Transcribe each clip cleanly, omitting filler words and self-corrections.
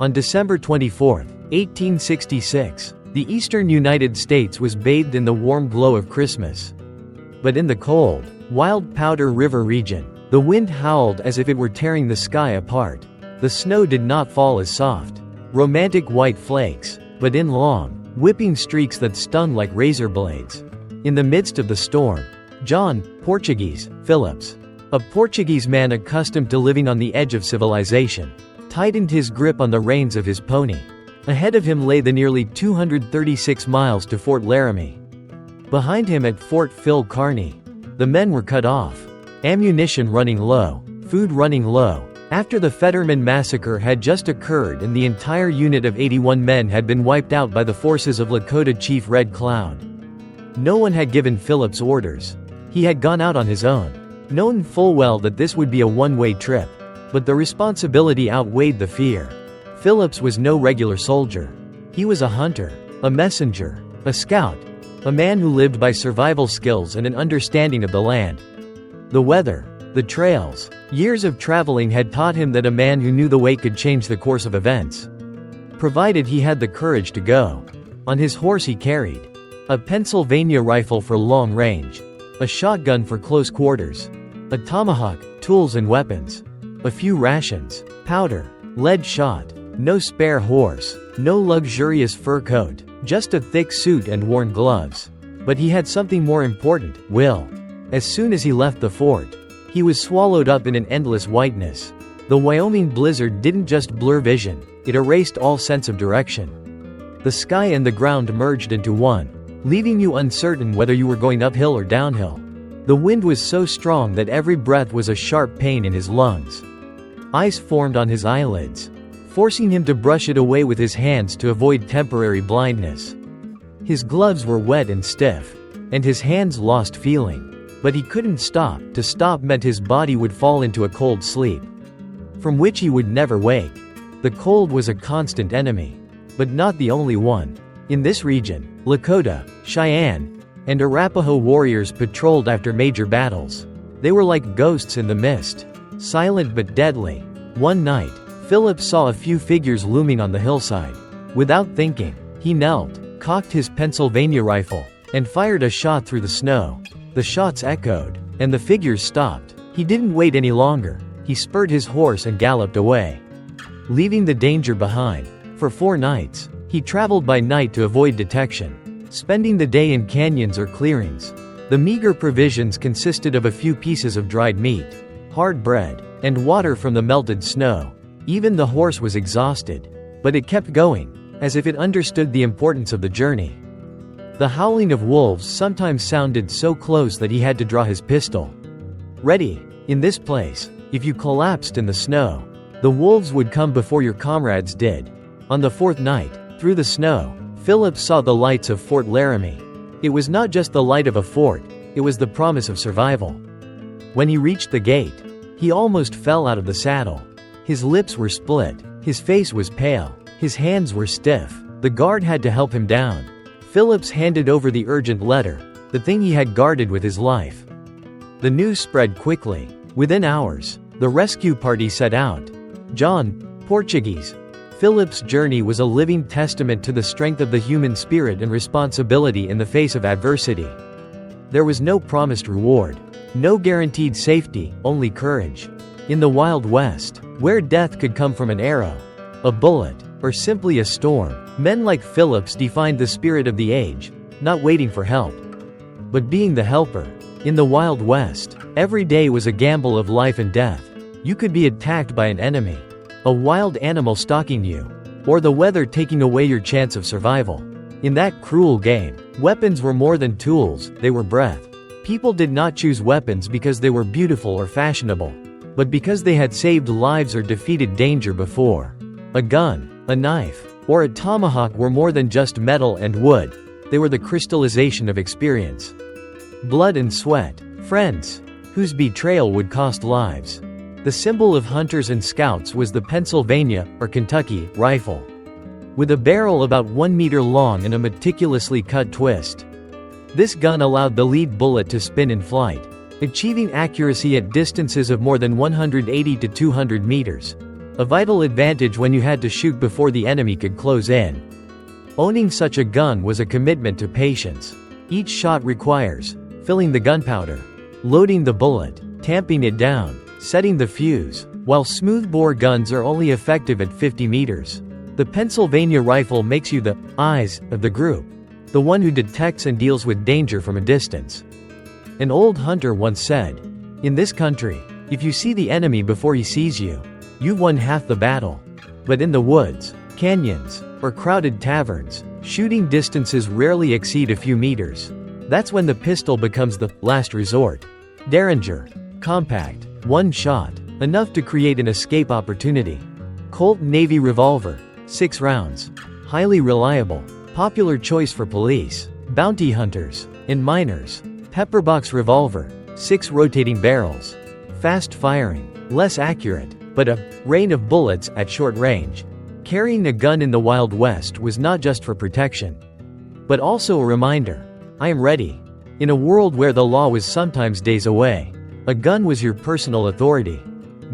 On December 24, 1866, the eastern United States was bathed in the warm glow of Christmas. But in the cold, wild Powder River region, the wind howled as if it were tearing the sky apart. The snow did not fall as soft, romantic white flakes, but in long, whipping streaks that stung like razor blades. In the midst of the storm, John, Portuguese, Phillips, a Portuguese man accustomed to living on the edge of civilization, tightened his grip on the reins of his pony. Ahead of him lay the nearly 236 miles to Fort Laramie. Behind him at Fort Phil Kearny, the men were cut off, ammunition running low, food running low, after the Fetterman massacre had just occurred and the entire unit of 81 men had been wiped out by the forces of Lakota Chief Red Cloud. No one had given Phillips orders. He had gone out on his own, knowing full well that this would be a one-way trip, but the responsibility outweighed the fear. Phillips was no regular soldier. He was a hunter, a messenger, a scout, a man who lived by survival skills and an understanding of the land. The weather, the trails, years of traveling had taught him that a man who knew the way could change the course of events. Provided he had the courage to go. On his horse he carried a Pennsylvania rifle for long range, a shotgun for close quarters, a tomahawk, tools and weapons, a few rations, powder, lead shot, no spare horse, no luxurious fur coat, just a thick suit and worn gloves. But he had something more important, will. As soon as he left the fort, he was swallowed up in an endless whiteness. The Wyoming blizzard didn't just blur vision, it erased all sense of direction. The sky and the ground merged into one, leaving you uncertain whether you were going uphill or downhill. The wind was so strong that every breath was a sharp pain in his lungs. Ice formed on his eyelids, forcing him to brush it away with his hands to avoid temporary blindness. His gloves were wet and stiff, and his hands lost feeling. But he couldn't stop. To stop meant his body would fall into a cold sleep, from which he would never wake. The cold was a constant enemy, but not the only one. In this region, Lakota, Cheyenne, and Arapaho warriors patrolled after major battles. They were like ghosts in the mist, silent but deadly. One night, Phillips saw a few figures looming on the hillside. Without thinking, he knelt, cocked his Pennsylvania rifle, and fired a shot through the snow. The shots echoed, and the figures stopped. He didn't wait any longer. He spurred his horse and galloped away, leaving the danger behind. For 4 nights, he traveled by night to avoid detection, spending the day in canyons or clearings. The meager provisions consisted of a few pieces of dried meat, hard bread, and water from the melted snow. Even the horse was exhausted, but it kept going, as if it understood the importance of the journey. The howling of wolves sometimes sounded so close that he had to draw his pistol ready. In this place, if you collapsed in the snow, the wolves would come before your comrades did. On the 4th night, through the snow, Phillips saw the lights of Fort Laramie. It was not just the light of a fort, it was the promise of survival. When he reached the gate, he almost fell out of the saddle. His lips were split, his face was pale, his hands were stiff. The guard had to help him down. Phillips handed over the urgent letter, the thing he had guarded with his life. The news spread quickly. Within hours, the rescue party set out. John, Portuguese, Phillips' journey was a living testament to the strength of the human spirit and responsibility in the face of adversity. There was no promised reward, no guaranteed safety, only courage. In the Wild West, where death could come from an arrow, a bullet, or simply a storm, men like Phillips defined the spirit of the age, not waiting for help, but being the helper. In the Wild West, every day was a gamble of life and death. You could be attacked by an enemy, a wild animal stalking you, or the weather taking away your chance of survival. In that cruel game, weapons were more than tools, they were breath. People did not choose weapons because they were beautiful or fashionable, but because they had saved lives or defeated danger before. A gun, a knife, or a tomahawk were more than just metal and wood, they were the crystallization of experience. Blood and sweat, friends, whose betrayal would cost lives. The symbol of hunters and scouts was the Pennsylvania, or Kentucky, rifle, with a barrel about 1 meter long and a meticulously cut twist. This gun allowed the lead bullet to spin in flight, achieving accuracy at distances of more than 180 to 200 meters. a vital advantage when you had to shoot before the enemy could close in. Owning such a gun was a commitment to patience. Each shot requires filling the gunpowder, loading the bullet, tamping it down, setting the fuse. While smoothbore guns are only effective at 50 meters, the Pennsylvania rifle makes you the eyes of the group, the one who detects and deals with danger from a distance. An old hunter once said, "In this country, if you see the enemy before he sees you, you've won half the battle. But in the woods, canyons, or crowded taverns, shooting distances rarely exceed a few meters. That's when the pistol becomes the last resort." Derringer. Compact. One shot. Enough to create an escape opportunity. Colt Navy revolver. 6 rounds. Highly reliable. Popular choice for police, bounty hunters, and miners. Pepperbox revolver. 6 rotating barrels. Fast firing. Less accurate, but a rain of bullets at short range. Carrying a gun in the Wild West was not just for protection, but also a reminder. I am ready. In a world where the law was sometimes days away, a gun was your personal authority.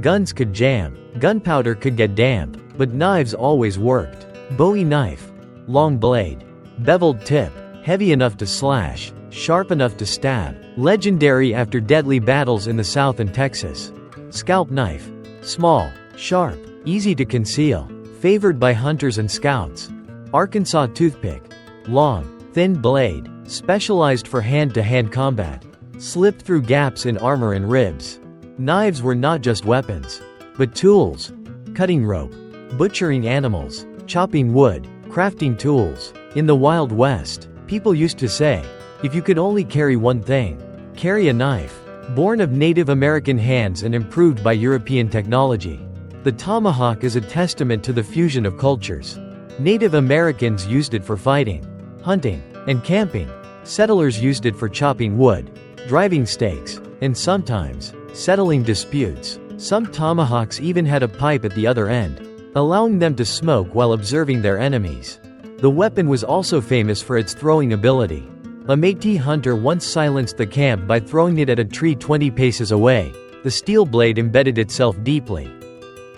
Guns could jam, gunpowder could get damp, but knives always worked. Bowie knife. Long blade. Beveled tip. Heavy enough to slash, sharp enough to stab. Legendary after deadly battles in the South and Texas. Scalp knife. Small, sharp, easy to conceal. Favored by hunters and scouts. Arkansas toothpick. Long, thin blade. Specialized for hand-to-hand combat. Slipped through gaps in armor and ribs. Knives were not just weapons, but tools. Cutting rope. Butchering animals. Chopping wood. Crafting tools. In the Wild West, people used to say, if you could only carry one thing, carry a knife. Born of Native American hands and improved by European technology, the tomahawk is a testament to the fusion of cultures. Native Americans used it for fighting, hunting, and camping. Settlers used it for chopping wood, driving stakes, and sometimes settling disputes. Some tomahawks even had a pipe at the other end, allowing them to smoke while observing their enemies. The weapon was also famous for its throwing ability. A Métis hunter once silenced the camp by throwing it at a tree 20 paces away. The steel blade embedded itself deeply,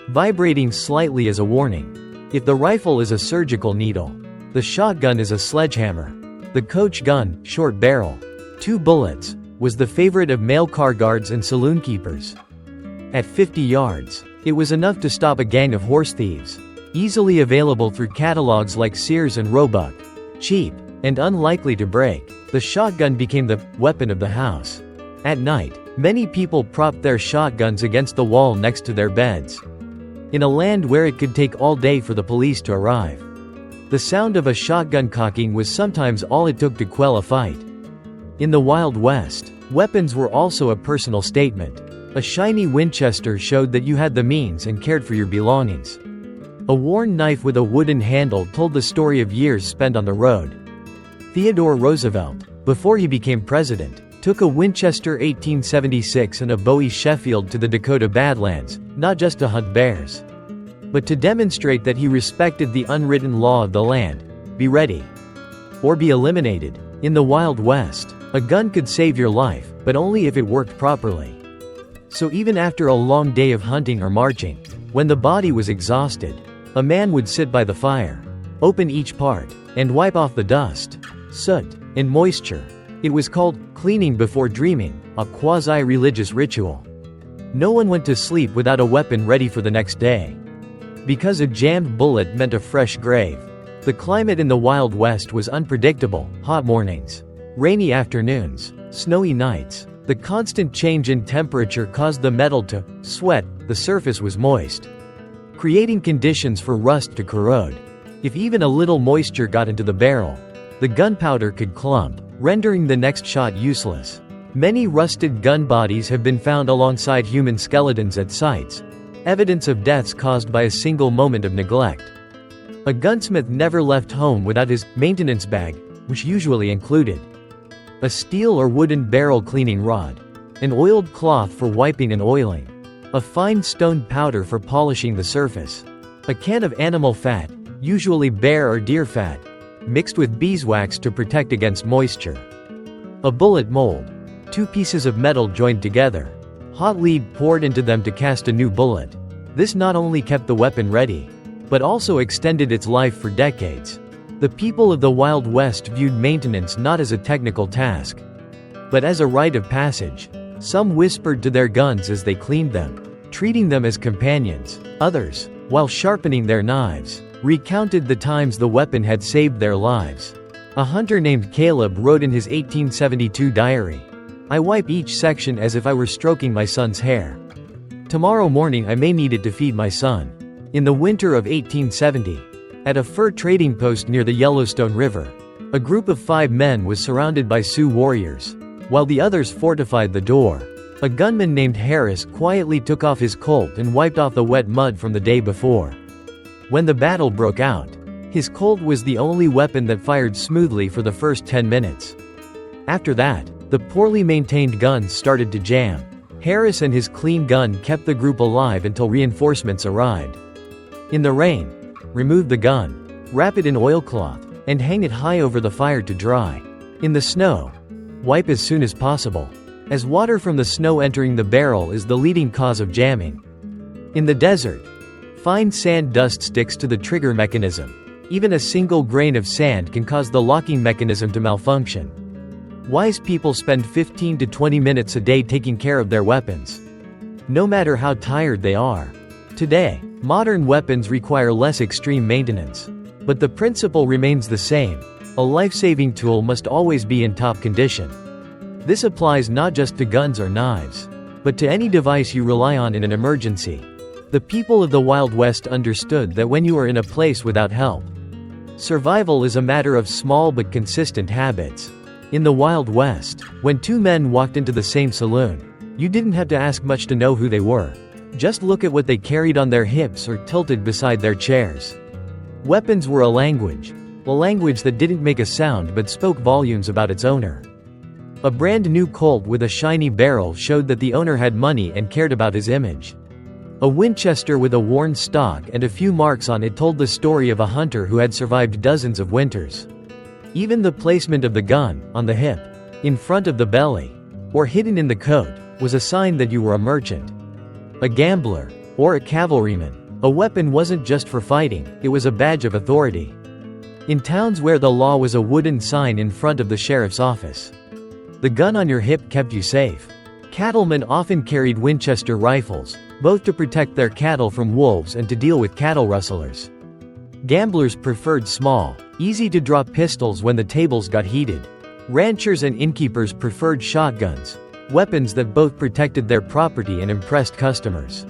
vibrating slightly as a warning. If the rifle is a surgical needle, the shotgun is a sledgehammer. The coach gun, short barrel, 2 bullets, was the favorite of male car guards and saloon keepers. At 50 yards, it was enough to stop a gang of horse thieves. Easily available through catalogs like Sears and Roebuck. Cheap, and unlikely to break, the shotgun became the weapon of the house. At night, many people propped their shotguns against the wall next to their beds. In a land where it could take all day for the police to arrive, the sound of a shotgun cocking was sometimes all it took to quell a fight. In the Wild West, weapons were also a personal statement. A shiny Winchester showed that you had the means and cared for your belongings. A worn knife with a wooden handle told the story of years spent on the road. Theodore Roosevelt, before he became president, took a Winchester 1876 and a Bowie Sheffield to the Dakota Badlands, not just to hunt bears, but to demonstrate that he respected the unwritten law of the land: be ready or be eliminated. In the Wild West, a gun could save your life, but only if it worked properly. So even after a long day of hunting or marching, when the body was exhausted, a man would sit by the fire, open each part, and wipe off the dust, soot, and moisture. It was called cleaning before dreaming, a quasi-religious ritual. No one went to sleep without a weapon ready for the next day, because a jammed bullet meant a fresh grave. The climate in the Wild West was unpredictable: hot mornings, rainy afternoons, snowy nights. The constant change in temperature caused the metal to sweat. The surface was moist, creating conditions for rust to corrode. If even a little moisture got into the barrel, the gunpowder could clump, rendering the next shot useless. Many rusted gun bodies have been found alongside human skeletons at sites, evidence of deaths caused by a single moment of neglect. A gunsmith never left home without his maintenance bag, which usually included a steel or wooden barrel cleaning rod, an oiled cloth for wiping and oiling, a fine stone powder for polishing the surface, a can of animal fat, usually bear or deer fat, mixed with beeswax to protect against moisture, a bullet mold, 2 pieces of metal joined together, hot lead poured into them to cast a new bullet, This not only kept the weapon ready, but also extended its life for decades. The people of the Wild West viewed maintenance not as a technical task, but as a rite of passage. Some whispered to their guns as they cleaned them, treating them as companions. Others, while sharpening their knives, recounted the times the weapon had saved their lives. A hunter named Caleb wrote in his 1872 diary, "I wipe each section as if I were stroking my son's hair. Tomorrow morning I may need it to feed my son." In the winter of 1870, at a fur trading post near the Yellowstone River, a group of 5 men was surrounded by Sioux warriors, while the others fortified the door. A gunman named Harris quietly took off his Colt and wiped off the wet mud from the day before. When the battle broke out, his Colt was the only weapon that fired smoothly for the first 10 minutes. After that, the poorly maintained guns started to jam. Harris and his clean gun kept the group alive until reinforcements arrived. In the rain, remove the gun, wrap it in oilcloth, and hang it high over the fire to dry. In the snow, wipe as soon as possible, as water from the snow entering the barrel is the leading cause of jamming. In the desert, fine sand dust sticks to the trigger mechanism. Even a single grain of sand can cause the locking mechanism to malfunction. Wise people spend 15 to 20 minutes a day taking care of their weapons, no matter how tired they are. Today, modern weapons require less extreme maintenance, but the principle remains the same. A life-saving tool must always be in top condition. This applies not just to guns or knives, but to any device you rely on in an emergency. The people of the Wild West understood that when you are in a place without help, survival is a matter of small but consistent habits. In the Wild West, when 2 men walked into the same saloon, you didn't have to ask much to know who they were. Just look at what they carried on their hips or tilted beside their chairs. Weapons were a language that didn't make a sound but spoke volumes about its owner. A brand new Colt with a shiny barrel showed that the owner had money and cared about his image. A Winchester with a worn stock and a few marks on it told the story of a hunter who had survived dozens of winters. Even the placement of the gun, on the hip, in front of the belly, or hidden in the coat, was a sign that you were a merchant, a gambler, or a cavalryman. A weapon wasn't just for fighting, it was a badge of authority. In towns where the law was a wooden sign in front of the sheriff's office, the gun on your hip kept you safe. Cattlemen often carried Winchester rifles, both to protect their cattle from wolves and to deal with cattle rustlers. Gamblers preferred small, easy-to-draw pistols when the tables got heated. Ranchers and innkeepers preferred shotguns, weapons that both protected their property and impressed customers.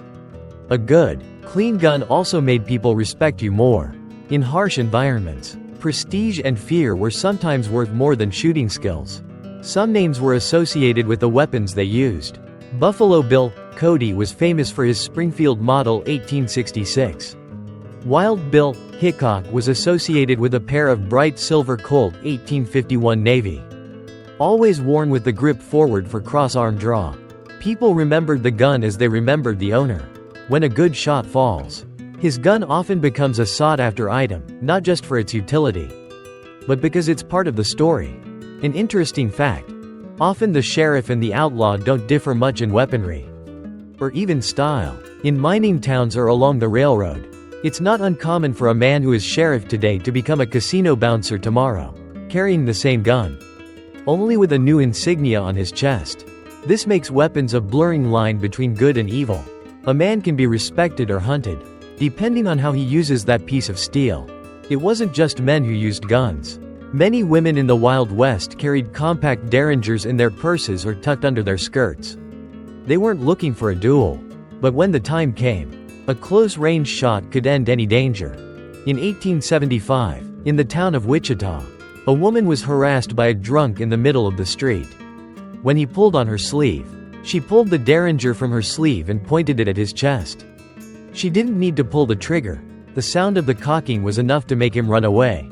A good, clean gun also made people respect you more. In harsh environments, prestige and fear were sometimes worth more than shooting skills. Some names were associated with the weapons they used. Buffalo Bill Cody was famous for his Springfield Model 1866. Wild Bill Hickok was associated with a pair of bright silver Colt 1851 Navy, always worn with the grip forward for cross-arm draw. People remembered the gun as they remembered the owner. When a good shot falls, his gun often becomes a sought-after item, not just for its utility, but because it's part of the story. An interesting fact: often the sheriff and the outlaw don't differ much in weaponry, or even style. In mining towns or along the railroad, it's not uncommon for a man who is sheriff today to become a casino bouncer tomorrow, carrying the same gun, only with a new insignia on his chest. This makes weapons a blurring line between good and evil. A man can be respected or hunted, depending on how he uses that piece of steel. It wasn't just men who used guns. Many women in the Wild West carried compact derringers in their purses or tucked under their skirts. They weren't looking for a duel, but when the time came, a close-range shot could end any danger. In 1875, in the town of Wichita, a woman was harassed by a drunk in the middle of the street. When he pulled on her sleeve, she pulled the derringer from her sleeve and pointed it at his chest. She didn't need to pull the trigger. The sound of the cocking was enough to make him run away.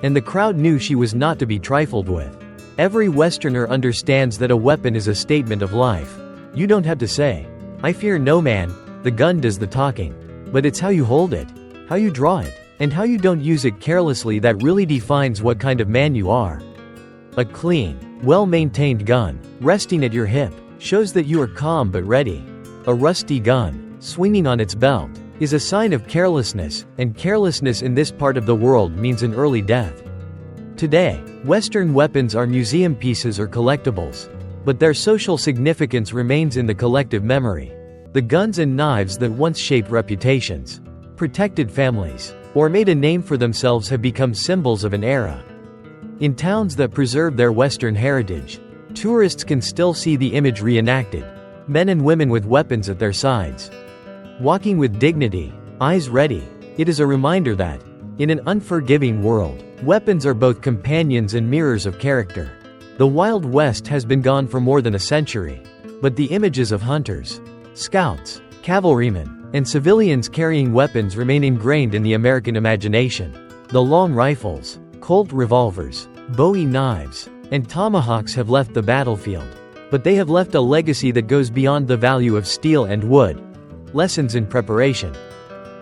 And the crowd knew she was not to be trifled with. Every Westerner understands that a weapon is a statement of life. You don't have to say, "I fear no man," the gun does the talking. But it's how you hold it, how you draw it, and how you don't use it carelessly that really defines what kind of man you are. A clean, well-maintained gun, resting at your hip, shows that you are calm but ready. A rusty gun, swinging on its belt, is a sign of carelessness, and carelessness in this part of the world means an early death. Today, Western weapons are museum pieces or collectibles, but their social significance remains in the collective memory. The guns and knives that once shaped reputations, protected families, or made a name for themselves have become symbols of an era. In towns that preserve their Western heritage, tourists can still see the image reenacted, men and women with weapons at their sides, walking with dignity, eyes ready. It is a reminder that, in an unforgiving world, weapons are both companions and mirrors of character. The Wild West has been gone for more than a century, but the images of hunters, scouts, cavalrymen, and civilians carrying weapons remain ingrained in the American imagination. The long rifles, Colt revolvers, Bowie knives, and tomahawks have left the battlefield, but they have left a legacy that goes beyond the value of steel and wood. Lessons in preparation,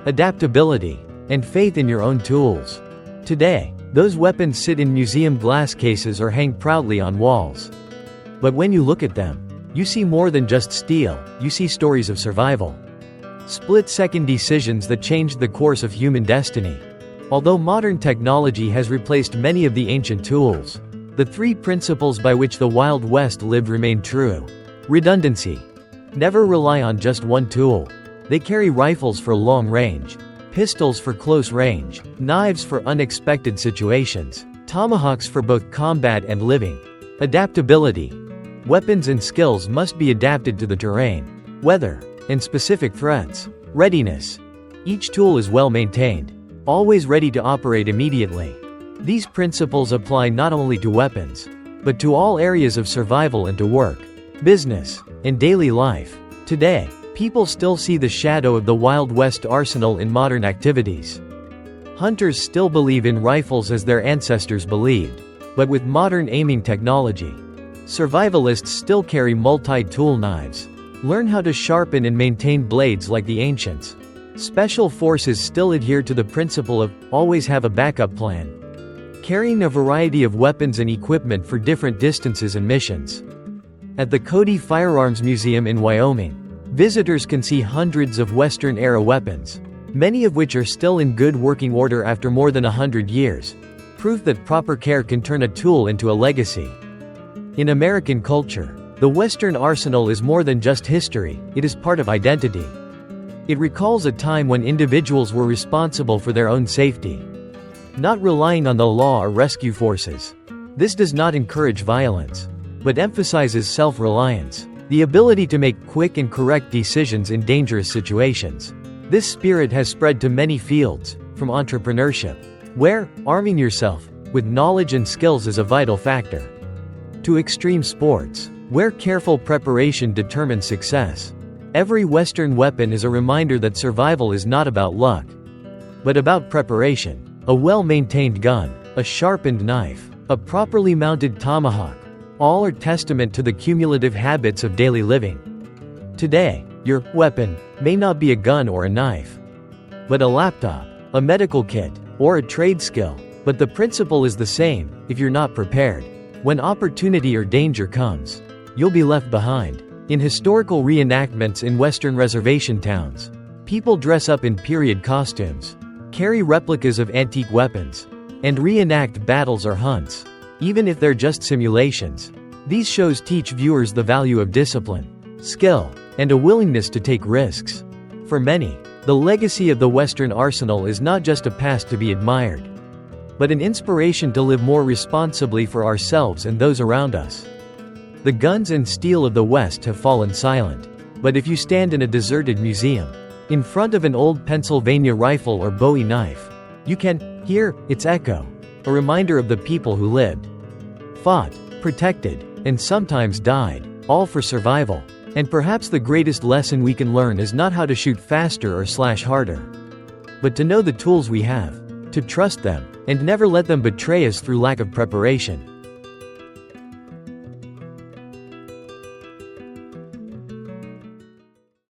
adaptability, and faith in your own tools. Today, those weapons sit in museum glass cases or hang proudly on walls. But when you look at them, you see more than just steel, you see stories of survival. Split-second decisions that changed the course of human destiny. Although modern technology has replaced many of the ancient tools, the three principles by which the Wild West lived remain true. Redundancy. Never rely on just one tool. They carry rifles for long range, pistols for close range, knives for unexpected situations, tomahawks for both combat and living. Adaptability. Weapons and skills must be adapted to the terrain, weather, and specific threats. Readiness. Each tool is well maintained, always ready to operate immediately. These principles apply not only to weapons, but to all areas of survival and to work, business, and daily life. Today, people still see the shadow of the Wild West arsenal in modern activities. Hunters still believe in rifles as their ancestors believed, but with modern aiming technology. Survivalists still carry multi-tool knives. Learn how to sharpen and maintain blades like the ancients. Special forces still adhere to the principle of always have a backup plan, carrying a variety of weapons and equipment for different distances and missions. At the Cody Firearms Museum in Wyoming, visitors can see hundreds of Western-era weapons, many of which are still in good working order after more than 100 years, proof that proper care can turn a tool into a legacy. In American culture, the Western arsenal is more than just history, it is part of identity. It recalls a time when individuals were responsible for their own safety, not relying on the law or rescue forces. This does not encourage violence, but emphasizes self-reliance, the ability to make quick and correct decisions in dangerous situations. This spirit has spread to many fields, from entrepreneurship, where arming yourself with knowledge and skills is a vital factor, to extreme sports, where careful preparation determines success. Every Western weapon is a reminder that survival is not about luck, but about preparation. A well-maintained gun, a sharpened knife, a properly mounted tomahawk, all are testament to the cumulative habits of daily living. Today, your weapon may not be a gun or a knife, but a laptop, a medical kit, or a trade skill. But the principle is the same. If you're not prepared, when opportunity or danger comes, you'll be left behind. In historical reenactments in Western reservation towns, people dress up in period costumes, carry replicas of antique weapons, and reenact battles or hunts, even if they're just simulations. These shows teach viewers the value of discipline, skill, and a willingness to take risks. For many, the legacy of the Western arsenal is not just a past to be admired, but an inspiration to live more responsibly for ourselves and those around us. The guns and steel of the West have fallen silent, but if you stand in a deserted museum, in front of an old Pennsylvania rifle or Bowie knife, you can hear its echo, a reminder of the people who lived, fought, protected, and sometimes died, all for survival. And perhaps the greatest lesson we can learn is not how to shoot faster or slash harder, but to know the tools we have, to trust them, and never let them betray us through lack of preparation.